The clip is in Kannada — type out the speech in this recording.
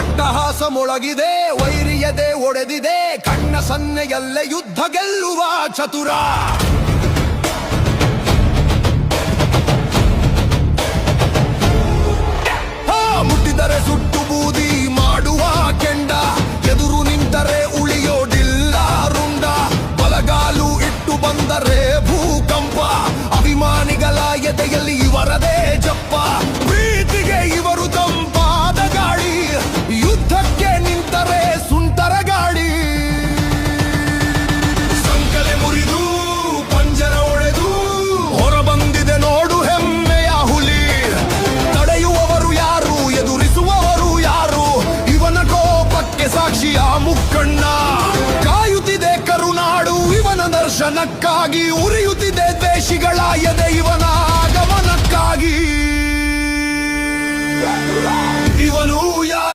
ಅಟ್ಟಹಾಸ ಮೊಳಗಿದೆ, ವೈರಿಯದೆ ಒಡೆದಿದೆ, ಕಣ್ಣ ಸನ್ನೆಯಲ್ಲೇ ಯುದ್ಧ ಗೆಲ್ಲುವ ಚತುರ. ಮುಟ್ಟಿದರೆ ಸುಟ್ಟು ಬೂದಿ ಮಾಡುವ ಕೆಂಡ, ಎದುರು ನಿಂತರೆ ಉಳಿಯೋಡಿಲ್ಲ ರುಂಡ. ಬಲಗಾಲು ಇಟ್ಟು ಬಂದರೆ ಭೂಕಂಪ, ಅಭಿಮಾನಿಗಳ ಎದೆಯಲ್ಲಿ ಇವರದೇ ಜಪ್ಪ. ಪ್ರೀತಿಗೆ ಇವರು ತಂಪಾದ ಗಾಳಿ, ಯುದ್ಧಕ್ಕೆ ನಿಂತರೆ ಸುಂಟರ ಗಾಡಿ. ಸಂಕಲೆ ಮುರಿದು ಪಂಜರ ಒಡೆದು ಹೊರಬಂದಿದೆ ನೋಡು ಹೆಮ್ಮೆಯ ಹುಲಿ. ತಡೆಯುವವರು ಯಾರು, ಎದುರಿಸುವವರು ಯಾರು, ಇವನ ಕೋಪಕ್ಕೆ ಸಾಕ್ಷಿಯ ಮುಕ್ಕಣ್ಣ. ಕಾಯುತ್ತಿದೆ ಕರುನಾಡು ಇವನ ದರ್ಶನಕ್ಕಾಗಿ, ಉರಿಯುತ್ತಿದೆ ದ್ವೇಷಿಗಳ ಎದೆ ಇವನ ಆಗಮನಕ್ಕಾಗಿ. ಇವನು